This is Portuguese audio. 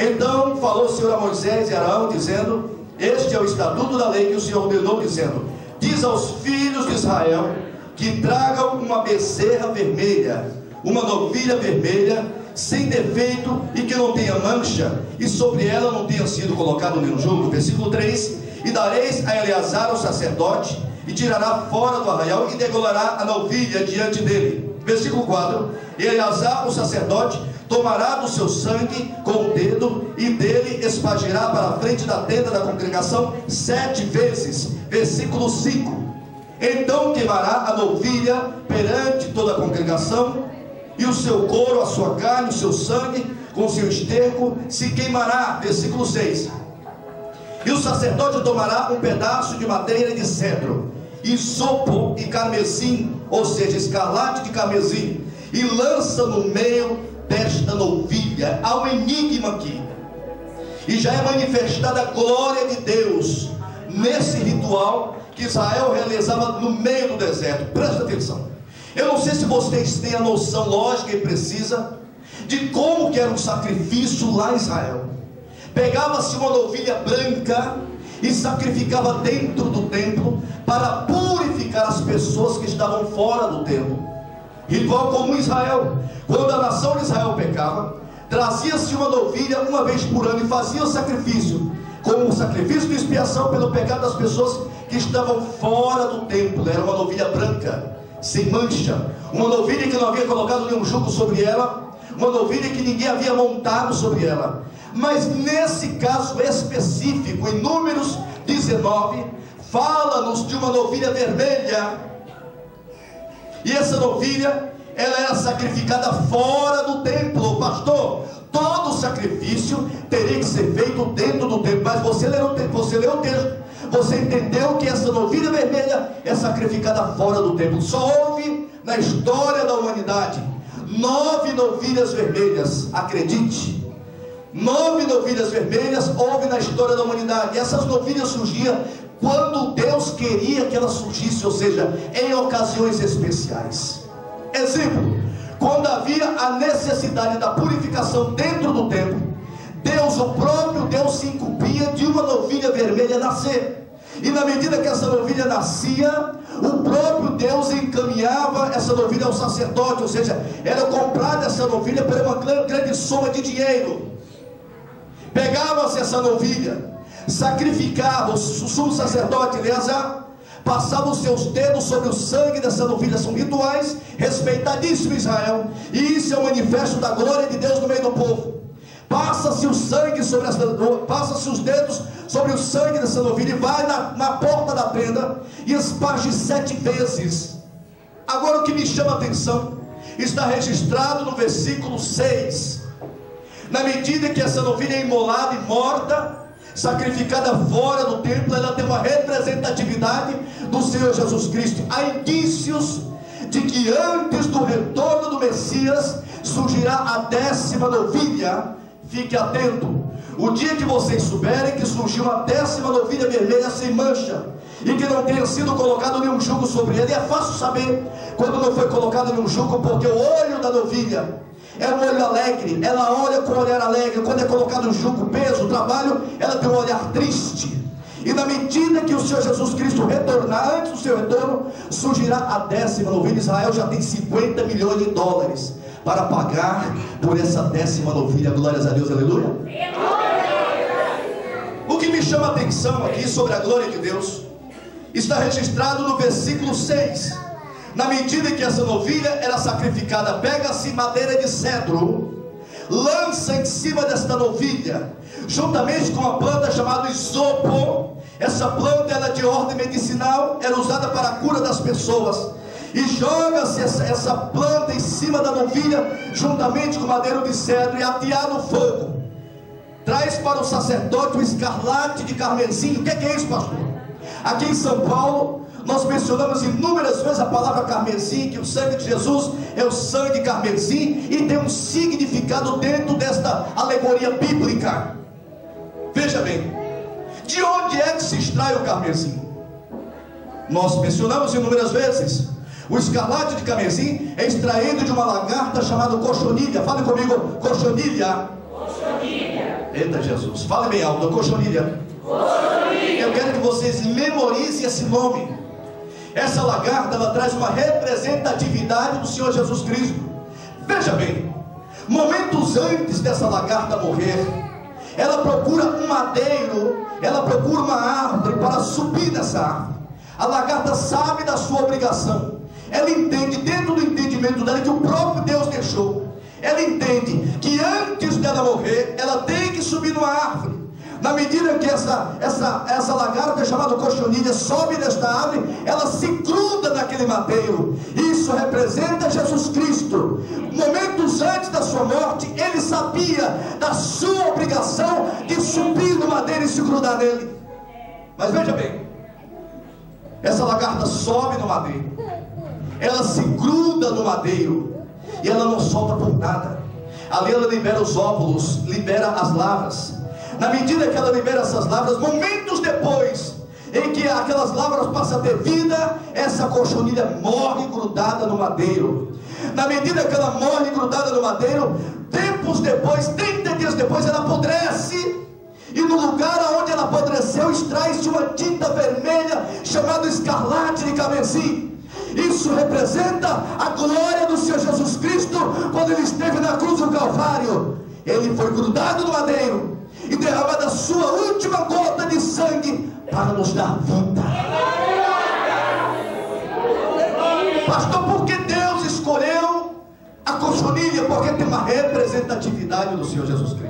Então falou o Senhor a Moisés e Arão, dizendo: este é o estatuto da lei que o Senhor ordenou, dizendo: diz aos filhos de Israel que tragam uma bezerra vermelha, uma novilha vermelha, sem defeito e que não tenha mancha, e sobre ela não tenha sido colocado nenhum jugo. Versículo 3: e dareis a Eleazar o sacerdote, e tirará fora do arraial, e degolará a novilha diante dele. Versículo 4: e Eleazar o sacerdote tomará do seu sangue com o dedo, e dele espargirá para a frente da tenda da congregação 7 vezes. Versículo 5: então queimará a novilha perante toda a congregação, e o seu couro, a sua carne, o seu sangue, com o seu esterco se queimará. Versículo 6: e o sacerdote tomará um pedaço de madeira de cedro, isopo e carmesim, ou seja, escarlate de carmesim, e lança no meio desta novilha. Há um enigma aqui, e já é manifestada a glória de Deus nesse ritual que Israel realizava no meio do deserto. Presta atenção. Eu não sei se vocês têm a noção lógica e precisa de como que era um sacrifício lá em Israel. Pegava-se uma novilha branca e sacrificava dentro do templo para purificar as pessoas que estavam fora do templo. Ritual comum em Israel. Quando a nação de Israel pecava, trazia-se uma novilha uma vez por ano e fazia o sacrifício, como um sacrifício de expiação pelo pecado das pessoas que estavam fora do templo. Era uma novilha branca, sem mancha, uma novilha que não havia colocado nenhum jugo sobre ela, uma novilha que ninguém havia montado sobre ela. Mas nesse caso específico, em Números 19, fala-nos de uma novilha vermelha, e essa novilha, ela era sacrificada fora do templo. Pastor, todo sacrifício teria que ser feito dentro do templo, mas você leu o texto, você entendeu que essa novilha vermelha é sacrificada fora do templo. Só houve na história da humanidade 9 novilhas vermelhas, acredite, 9 novilhas vermelhas houve na história da humanidade. E essas novilhas surgiam quando Deus queria que elas surgissem, ou seja, em ocasiões especiais. Exemplo: quando havia a necessidade da purificação dentro do templo, Deus, o próprio Deus, se incumbia de uma novilha vermelha nascer, e na medida que essa novilha nascia, o próprio Deus encaminhava essa novilha ao sacerdote, ou seja, era comprada essa novilha por uma grande soma de dinheiro. Pegava-se essa novilha, sacrificava, o sumo sacerdote Eleazar passava os seus dedos sobre o sangue dessa novilha. São rituais respeitadíssimos em Israel, e isso é o manifesto da glória de Deus no meio do povo. Passa-se o sangue sobre essa, passa-se os dedos sobre o sangue dessa novilha, e vai na porta da tenda e esparge 7 vezes. Agora, o que me chama a atenção está registrado no versículo 6. Na medida que essa novilha é imolada e morta, sacrificada fora do templo, ela tem uma representatividade do Senhor Jesus Cristo. Há indícios de que antes do retorno do Messias surgirá a 10ª novilha. Fique atento. O dia que vocês souberem que surgiu uma 10ª novilha vermelha sem mancha, e que não tenha sido colocado nenhum jugo sobre ele, é fácil saber quando não foi colocado nenhum jugo, porque o olho da novilha é um olho alegre, ela olha com um olhar alegre. Quando é colocado o jugo, o peso, o trabalho, ela tem um olhar triste. E na medida que o Senhor Jesus Cristo retornar, antes do seu retorno, surgirá a 10ª novilha. Israel já tem 50 milhões de dólares para pagar por essa 10ª novilha. Glórias a Deus, aleluia. O que me chama a atenção aqui sobre a glória de Deus está registrado no versículo 6. Na medida que essa novilha era sacrificada, pega-se madeira de cedro, lança em cima desta novilha, juntamente com uma planta chamada isopo. Essa planta era de ordem medicinal, era usada para a cura das pessoas, e joga-se essa planta em cima da novilha, juntamente com madeira de cedro, e atear no fogo. Traz para o sacerdote o escarlate de carmesim. O que é isso, pastor? Aqui em São Paulo, nós mencionamos inúmeras vezes a palavra carmesim, que o sangue de Jesus é o sangue carmesim, e tem um significado dentro desta alegoria bíblica. Veja bem, de onde é que se extrai o carmesim? Nós mencionamos inúmeras vezes. O escarlate de carmesim é extraído de uma lagarta chamada cochonilha. Fale comigo, cochonilha. Cochonilha. Eita Jesus, fale bem alto, cochonilha. Eu quero que vocês memorizem esse nome. Essa lagarta, ela traz uma representatividade do Senhor Jesus Cristo. Veja bem, momentos antes dessa lagarta morrer, ela procura um madeiro, ela procura uma árvore para subir nessa árvore. A lagarta sabe da sua obrigação. Ela entende, dentro do entendimento dela, que o próprio Deus deixou. Ela entende que antes dela morrer, ela tem que subir numa árvore. Na medida que essa lagarta chamada cochonilha sobe nesta árvore, ela se gruda naquele madeiro. Isso representa Jesus Cristo. Momentos antes da sua morte, ele sabia da sua obrigação de subir no madeiro e se grudar nele. Mas veja bem, essa lagarta sobe no madeiro, ela se gruda no madeiro, e ela não solta por nada. Ali ela libera os óvulos, libera as larvas. Na medida que ela libera essas larvas, momentos depois, em que aquelas larvas passam a ter vida, essa cochonilha morre grudada no madeiro. Na medida que ela morre grudada no madeiro, tempos depois, 30 dias depois, ela apodrece. E no lugar onde ela apodreceu, extrai-se uma tinta vermelha, chamada escarlate de carmesim. Isso representa a glória do Senhor Jesus Cristo, quando ele esteve na cruz do Calvário. Ele foi grudado no madeiro e derramada a sua última gota de sangue para nos dar vida. Pastor, por que Deus escolheu a cochonilha? Porque tem uma representatividade do Senhor Jesus Cristo.